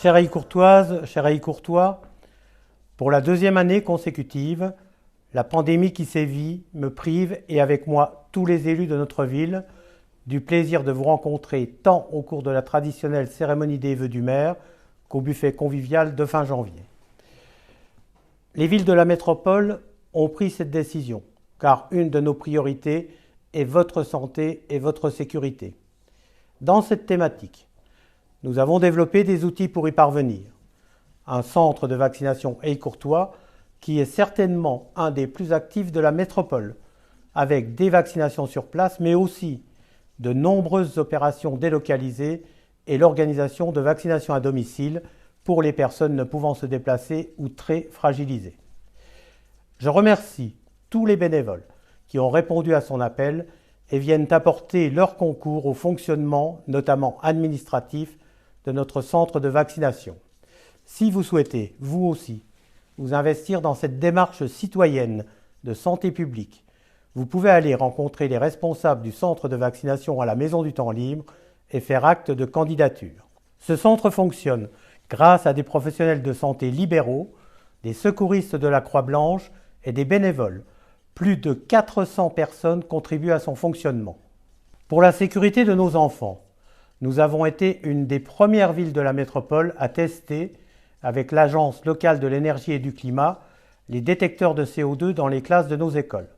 Chère Aïe Courtoise, chère Aïe Courtois, pour la deuxième année consécutive, la pandémie qui sévit me prive, et avec moi tous les élus de notre ville, du plaisir de vous rencontrer tant au cours de la traditionnelle cérémonie des vœux du maire qu'au buffet convivial de fin janvier. Les villes de la métropole ont pris cette décision, car une de nos priorités est votre santé et votre sécurité. Dans cette thématique, nous avons développé des outils pour y parvenir. Un centre de vaccination Aïe Courtois, qui est certainement un des plus actifs de la métropole, avec des vaccinations sur place, mais aussi de nombreuses opérations délocalisées et l'organisation de vaccinations à domicile pour les personnes ne pouvant se déplacer ou très fragilisées. Je remercie tous les bénévoles qui ont répondu à son appel et viennent apporter leur concours au fonctionnement, notamment administratif, de notre centre de vaccination. Si vous souhaitez, vous aussi, vous investir dans cette démarche citoyenne de santé publique, vous pouvez aller rencontrer les responsables du centre de vaccination à la Maison du Temps Libre et faire acte de candidature. Ce centre fonctionne grâce à des professionnels de santé libéraux, des secouristes de la Croix-Blanche et des bénévoles. Plus de 400 personnes contribuent à son fonctionnement. Pour la sécurité de nos enfants, nous avons été une des premières villes de la métropole à tester, avec l'Agence locale de l'énergie et du climat, les détecteurs de CO2 dans les classes de nos écoles.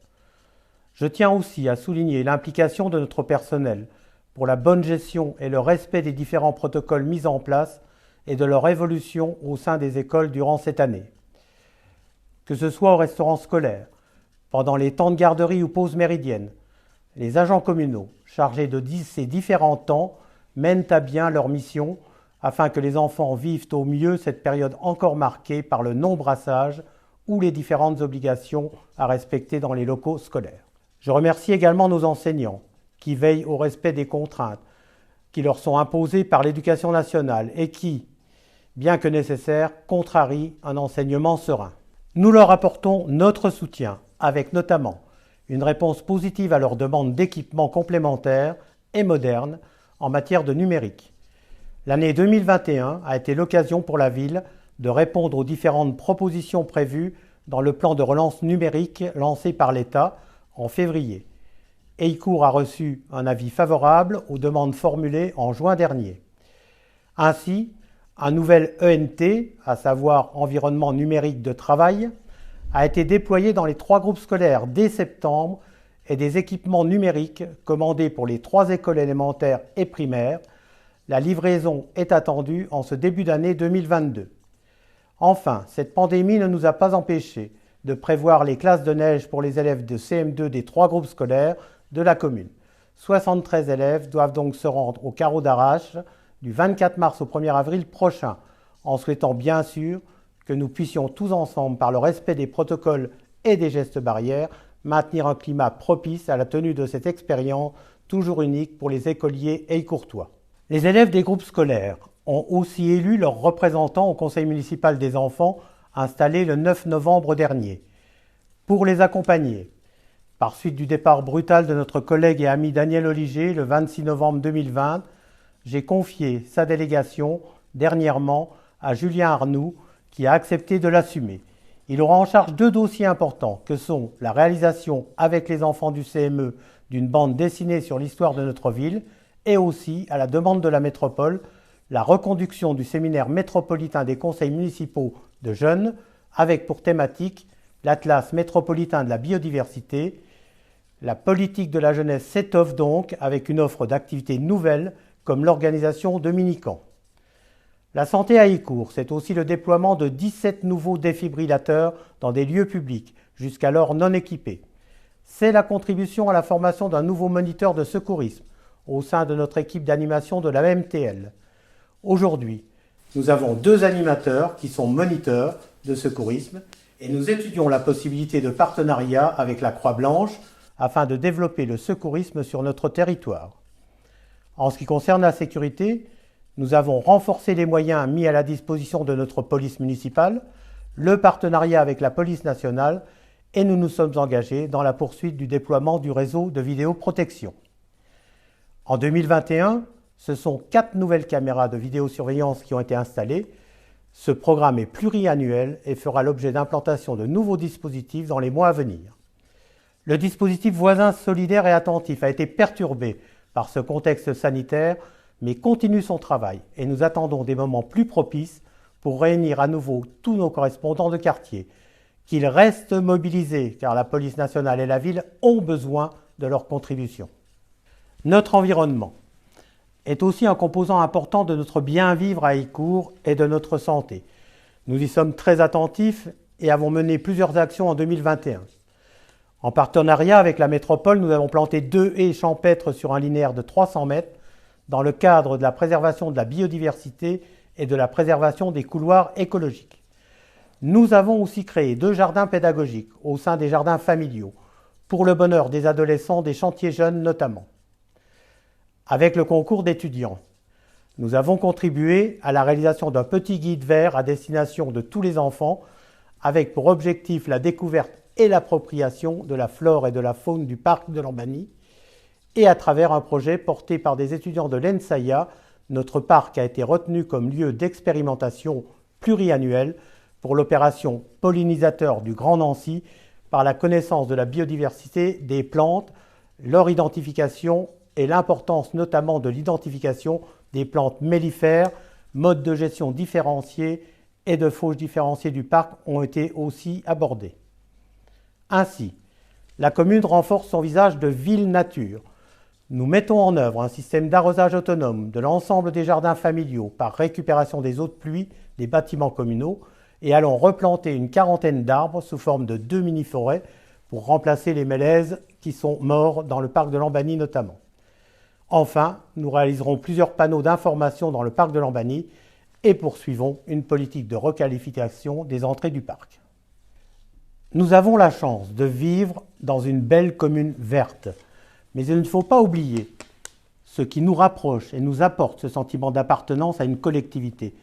Je tiens aussi à souligner l'implication de notre personnel pour la bonne gestion et le respect des différents protocoles mis en place et de leur évolution au sein des écoles durant cette année. Que ce soit au restaurant scolaire, pendant les temps de garderie ou pause méridienne, les agents communaux chargés de ces différents temps mènent à bien leur mission afin que les enfants vivent au mieux cette période encore marquée par le non-brassage ou les différentes obligations à respecter dans les locaux scolaires. Je remercie également nos enseignants qui veillent au respect des contraintes qui leur sont imposées par l'Éducation nationale et qui, bien que nécessaires, contrarient un enseignement serein. Nous leur apportons notre soutien avec notamment une réponse positive à leurs demandes d'équipements complémentaires et modernes en matière de numérique. L'année 2021 a été l'occasion pour la ville de répondre aux différentes propositions prévues dans le plan de relance numérique lancé par l'État en février. Aïcourt a reçu un avis favorable aux demandes formulées en juin dernier. Ainsi, un nouvel ENT, à savoir Environnement numérique de travail, a été déployé dans les 3 groupes scolaires dès septembre et des équipements numériques commandés pour les 3 écoles élémentaires et primaires. La livraison est attendue en ce début d'année 2022. Enfin, cette pandémie ne nous a pas empêchés de prévoir les classes de neige pour les élèves de CM2 des 3 groupes scolaires de la commune. 73 élèves doivent donc se rendre au carreau d'arrache du 24 mars au 1er avril prochain, en souhaitant bien sûr que nous puissions tous ensemble, par le respect des protocoles et des gestes barrières, maintenir un climat propice à la tenue de cette expérience toujours unique pour les écoliers aïcourtois. Les élèves des groupes scolaires ont aussi élu leurs représentants au conseil municipal des enfants installé le 9 novembre dernier. Pour les accompagner, par suite du départ brutal de notre collègue et ami Daniel Oliger le 26 novembre 2020, j'ai confié sa délégation dernièrement à Julien Arnoux qui a accepté de l'assumer. Il aura en charge 2 dossiers importants que sont la réalisation avec les enfants du CME d'une bande dessinée sur l'histoire de notre ville et aussi, à la demande de la métropole, la reconduction du séminaire métropolitain des conseils municipaux de jeunes avec pour thématique l'Atlas métropolitain de la biodiversité. La politique de la jeunesse s'étoffe donc avec une offre d'activités nouvelles comme l'organisation de mini-camps. La santé à Aïcourt, c'est aussi le déploiement de 17 nouveaux défibrillateurs dans des lieux publics, jusqu'alors non équipés. C'est la contribution à la formation d'un nouveau moniteur de secourisme au sein de notre équipe d'animation de la MTL. Aujourd'hui, nous avons 2 animateurs qui sont moniteurs de secourisme et nous étudions la possibilité de partenariat avec la Croix-Blanche afin de développer le secourisme sur notre territoire. En ce qui concerne la sécurité, nous avons renforcé les moyens mis à la disposition de notre police municipale, le partenariat avec la police nationale et nous nous sommes engagés dans la poursuite du déploiement du réseau de vidéoprotection. En 2021, Ce sont 4 nouvelles caméras de vidéosurveillance qui ont été installées. Ce programme est pluriannuel et fera l'objet d'implantation de nouveaux dispositifs dans les mois à venir. Le dispositif Voisins solidaires et attentifs a été perturbé par ce contexte sanitaire, mais continue son travail et nous attendons des moments plus propices pour réunir à nouveau tous nos correspondants de quartier. Qu'ils restent mobilisés car la police nationale et la ville ont besoin de leur contribution. Notre environnement est aussi un composant important de notre bien-vivre à Heillecourt et de notre santé. Nous y sommes très attentifs et avons mené plusieurs actions en 2021. En partenariat avec la métropole, nous avons planté 2 haies champêtres sur un linéaire de 300 mètres dans le cadre de la préservation de la biodiversité et de la préservation des couloirs écologiques. Nous avons aussi créé 2 jardins pédagogiques au sein des jardins familiaux, pour le bonheur des adolescents, des chantiers jeunes notamment. Avec le concours d'étudiants, nous avons contribué à la réalisation d'un petit guide vert à destination de tous les enfants, avec pour objectif la découverte et l'appropriation de la flore et de la faune du parc de l'Embanie, et à travers un projet porté par des étudiants de l'ENSAIA, notre parc a été retenu comme lieu d'expérimentation pluriannuelle pour l'opération pollinisateur du Grand Nancy par la connaissance de la biodiversité des plantes, leur identification et l'importance notamment de l'identification des plantes mellifères, modes de gestion différenciés et de fauches différenciées du parc ont été aussi abordés. Ainsi, la commune renforce son visage de ville nature. Nous mettons en œuvre un système d'arrosage autonome de l'ensemble des jardins familiaux par récupération des eaux de pluie des bâtiments communaux et allons replanter une quarantaine d'arbres sous forme de 2 mini-forêts pour remplacer les mélèzes qui sont morts dans le parc de l'Embanie notamment. Enfin, nous réaliserons plusieurs panneaux d'information dans le parc de l'Embanie et poursuivons une politique de requalification des entrées du parc. Nous avons la chance de vivre dans une belle commune verte, mais il ne faut pas oublier ce qui nous rapproche et nous apporte ce sentiment d'appartenance à une collectivité.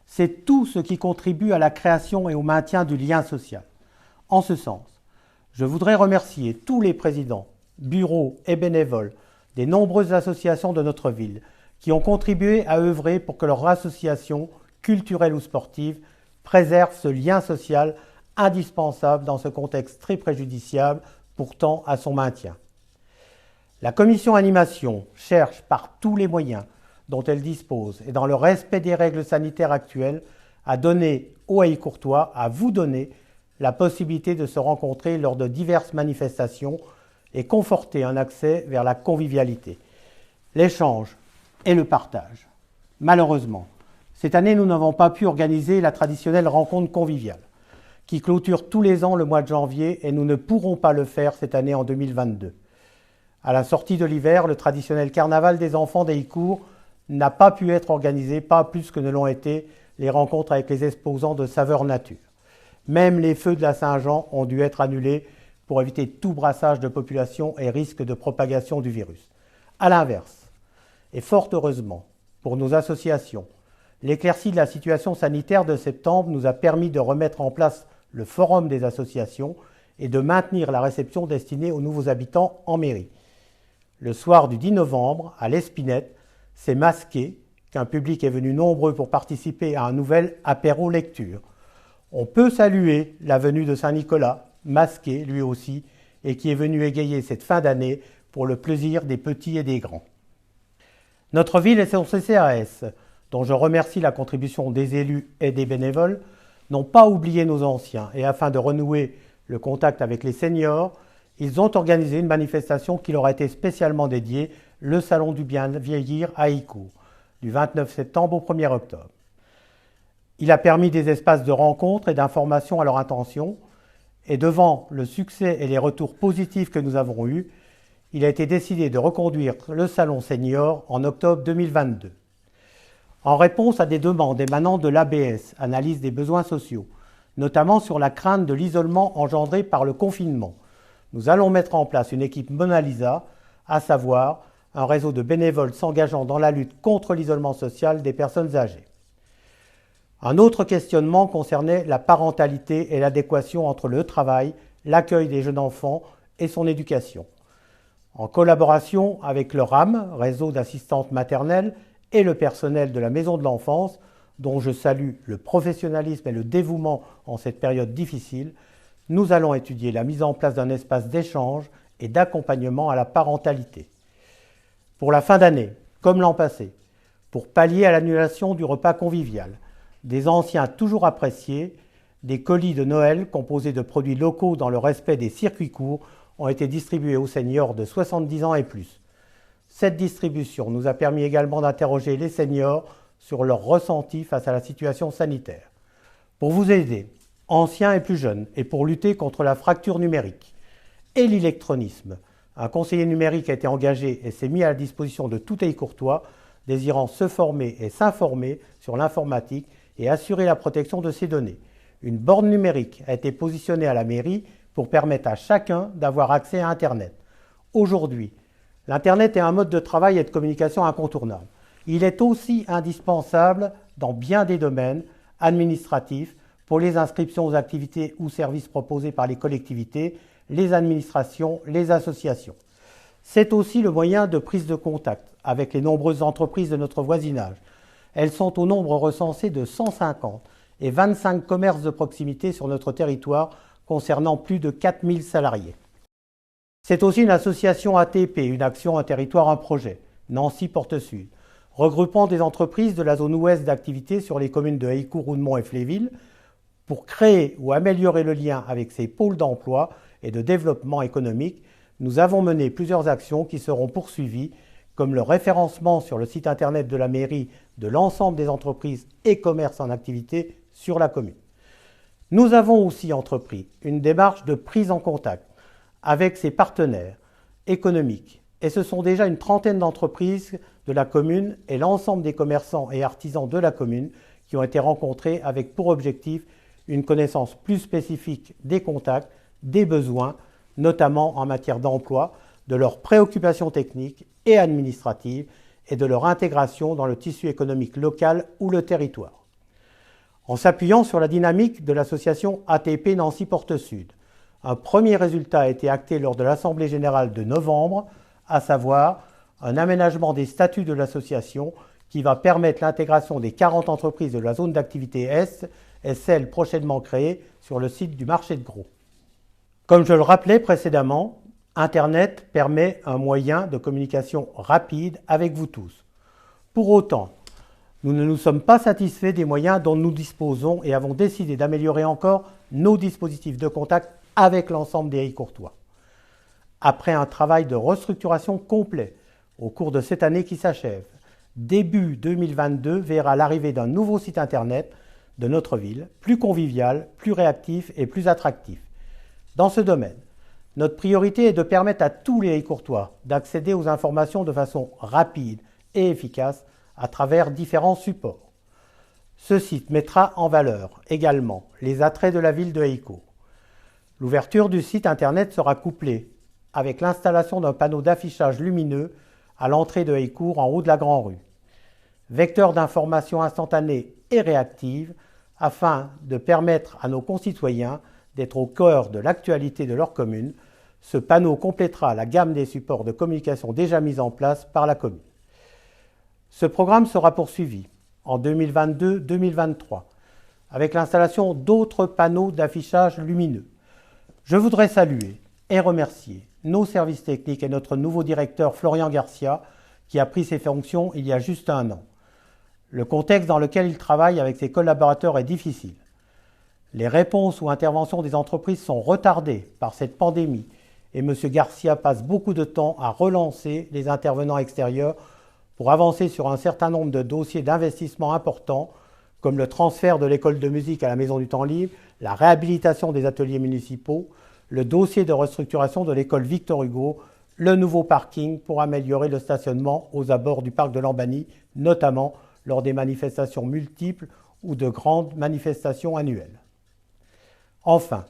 C'est tout ce qui contribue à la création et au maintien du lien social. En ce sens, je voudrais remercier tous les présidents, bureaux et bénévoles des nombreuses associations de notre ville qui ont contribué à œuvrer pour que leur association, culturelle ou sportive, préserve ce lien social indispensable dans ce contexte très préjudiciable pourtant à son maintien. La commission animation cherche par tous les moyens dont elle dispose et dans le respect des règles sanitaires actuelles à donner aux Heillecourtois, à vous donner la possibilité de se rencontrer lors de diverses manifestations et conforter un accès vers la convivialité, l'échange et le partage. Malheureusement, cette année, nous n'avons pas pu organiser la traditionnelle rencontre conviviale qui clôture tous les ans le mois de janvier et nous ne pourrons pas le faire cette année en 2022. À la sortie de l'hiver, le traditionnel carnaval des enfants d'Heillecourt n'a pas pu être organisé, pas plus que ne l'ont été les rencontres avec les exposants de saveurs nature. Même les feux de la Saint-Jean ont dû être annulés pour éviter tout brassage de population et risque de propagation du virus. A l'inverse, et fort heureusement pour nos associations, l'éclaircie de la situation sanitaire de septembre nous a permis de remettre en place le forum des associations et de maintenir la réception destinée aux nouveaux habitants en mairie. Le soir du 10 novembre, à l'Espinette, c'est masqué qu'un public est venu nombreux pour participer à un nouvel apéro lecture. On peut saluer la venue de Saint-Nicolas, masqué lui aussi, et qui est venu égayer cette fin d'année pour le plaisir des petits et des grands. Notre ville et son CCAS, dont je remercie la contribution des élus et des bénévoles, n'ont pas oublié nos anciens et afin de renouer le contact avec les seniors, ils ont organisé une manifestation qui leur a été spécialement dédiée, le Salon du Bien Vieillir à Heillecourt, du 29 septembre au 1er octobre. Il a permis des espaces de rencontre et d'information à leur intention, et devant le succès et les retours positifs que nous avons eus, il a été décidé de reconduire le Salon Senior en octobre 2022. En réponse à des demandes émanant de l'ABS, Analyse des besoins sociaux, notamment sur la crainte de l'isolement engendré par le confinement, nous allons mettre en place une équipe Mona Lisa, à savoir un réseau de bénévoles s'engageant dans la lutte contre l'isolement social des personnes âgées. Un autre questionnement concernait la parentalité et l'adéquation entre le travail, l'accueil des jeunes enfants et son éducation. En collaboration avec le RAM, réseau d'assistantes maternelles, et le personnel de la Maison de l'Enfance, dont je salue le professionnalisme et le dévouement en cette période difficile, nous allons étudier la mise en place d'un espace d'échange et d'accompagnement à la parentalité. Pour la fin d'année, comme l'an passé, pour pallier à l'annulation du repas convivial, des anciens toujours appréciés, des colis de Noël composés de produits locaux dans le respect des circuits courts ont été distribués aux seniors de 70 ans et plus. Cette distribution nous a permis également d'interroger les seniors sur leur ressenti face à la situation sanitaire. Pour vous aider, anciens et plus jeunes, et pour lutter contre la fracture numérique et l'électronisme, un conseiller numérique a été engagé et s'est mis à la disposition de tout Heilcourtois désirant se former et s'informer sur l'informatique et assurer la protection de ses données. Une borne numérique a été positionnée à la mairie pour permettre à chacun d'avoir accès à Internet. Aujourd'hui, l'Internet est un mode de travail et de communication incontournable. Il est aussi indispensable dans bien des domaines administratifs pour les inscriptions aux activités ou services proposés par les collectivités, les administrations, les associations. C'est aussi le moyen de prise de contact avec les nombreuses entreprises de notre voisinage. Elles sont au nombre recensé de 150 et 25 commerces de proximité sur notre territoire concernant plus de 4000 salariés. C'est aussi une association ATP, une action, un territoire, un projet, Nancy Porte Sud, regroupant des entreprises de la zone ouest d'activité sur les communes de Heillecourt, Roudemont et Fléville pour créer ou améliorer le lien avec ces pôles d'emploi et de développement économique. Nous avons mené plusieurs actions qui seront poursuivies, comme le référencement sur le site internet de la mairie de l'ensemble des entreprises et commerces en activité sur la commune. Nous avons aussi entrepris une démarche de prise en contact avec ses partenaires économiques, et ce sont déjà une trentaine d'entreprises de la commune et l'ensemble des commerçants et artisans de la commune qui ont été rencontrés avec pour objectif une connaissance plus spécifique des contacts, des besoins, notamment en matière d'emploi, de leurs préoccupations techniques et administratives et de leur intégration dans le tissu économique local ou le territoire. En s'appuyant sur la dynamique de l'association ATP Nancy Porte Sud, un premier résultat a été acté lors de l'Assemblée générale de novembre, à savoir un aménagement des statuts de l'association qui va permettre l'intégration des 40 entreprises de la zone d'activité Est et celles prochainement créées sur le site du marché de Gros. Comme je le rappelais précédemment, Internet permet un moyen de communication rapide avec vous tous. Pour autant, nous ne nous sommes pas satisfaits des moyens dont nous disposons et avons décidé d'améliorer encore nos dispositifs de contact avec l'ensemble des Heillecourtois. Après un travail de restructuration complet au cours de cette année qui s'achève, début 2022 verra l'arrivée d'un nouveau site internet de notre ville, plus convivial, plus réactif et plus attractif. Dans ce domaine, notre priorité est de permettre à tous les Heillecourtois d'accéder aux informations de façon rapide et efficace à travers différents supports. Ce site mettra en valeur également les attraits de la ville de Heillecourt. L'ouverture du site internet sera couplée avec l'installation d'un panneau d'affichage lumineux à l'entrée de Heillecourt en haut de la Grande Rue. Vecteur d'information instantanée et réactive afin de permettre à nos concitoyens d'être au cœur de l'actualité de leur commune, ce panneau complétera la gamme des supports de communication déjà mis en place par la commune. Ce programme sera poursuivi en 2022-2023 avec l'installation d'autres panneaux d'affichage lumineux. Je voudrais saluer et remercier nos services techniques et notre nouveau directeur Florian Garcia qui a pris ses fonctions il y a juste un an. Le contexte dans lequel il travaille avec ses collaborateurs est difficile. Les réponses ou interventions des entreprises sont retardées par cette pandémie et M. Garcia passe beaucoup de temps à relancer les intervenants extérieurs pour avancer sur un certain nombre de dossiers d'investissement importants comme le transfert de l'école de musique à la Maison du Temps Libre, la réhabilitation des ateliers municipaux, le dossier de restructuration de l'école Victor Hugo, le nouveau parking pour améliorer le stationnement aux abords du parc de Lambani, notamment lors des manifestations multiples ou de grandes manifestations annuelles. Enfin,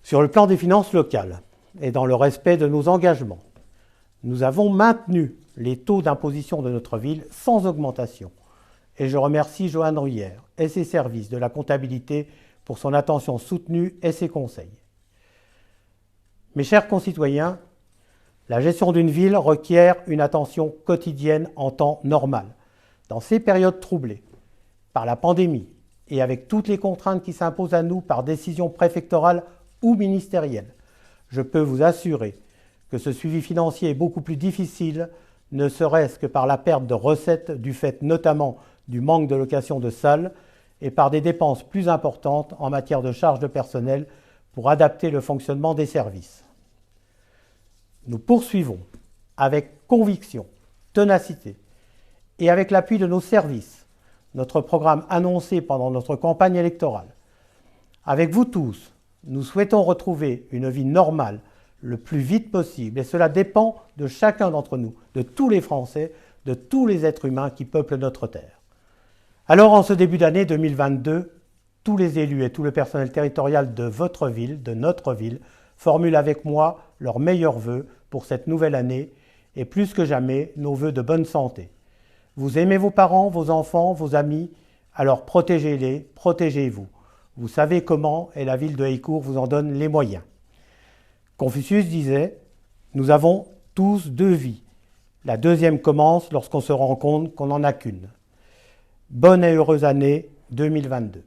sur le plan des finances locales et dans le respect de nos engagements, nous avons maintenu les taux d'imposition de notre ville sans augmentation. Et je remercie Joanne Ruyère et ses services de la comptabilité pour son attention soutenue et ses conseils. Mes chers concitoyens, La gestion d'une ville requiert une attention quotidienne en temps normal. Dans ces périodes troublées par la pandémie et avec toutes les contraintes qui s'imposent à nous par décision préfectorale ou ministérielle, je peux vous assurer que ce suivi financier est beaucoup plus difficile, ne serait-ce que par la perte de recettes du fait notamment du manque de location de salles et par des dépenses plus importantes en matière de charges de personnel pour adapter le fonctionnement des services. Nous poursuivons avec conviction, ténacité et avec l'appui de nos services notre programme annoncé pendant notre campagne électorale. Avec vous tous, nous souhaitons retrouver une vie normale le plus vite possible et cela dépend de chacun d'entre nous, de tous les Français, de tous les êtres humains qui peuplent notre terre. Alors en ce début d'année 2022, tous les élus et tout le personnel territorial de votre ville, de notre ville, formulent avec moi leurs meilleurs vœux pour cette nouvelle année et plus que jamais nos vœux de bonne santé. Vous aimez vos parents, vos enfants, vos amis, alors protégez-les, protégez-vous. Vous savez comment et la ville de Heillecourt vous en donne les moyens. Confucius disait « Nous avons tous deux vies. La deuxième commence lorsqu'on se rend compte qu'on n'en a qu'une. » Bonne et heureuse année 2022.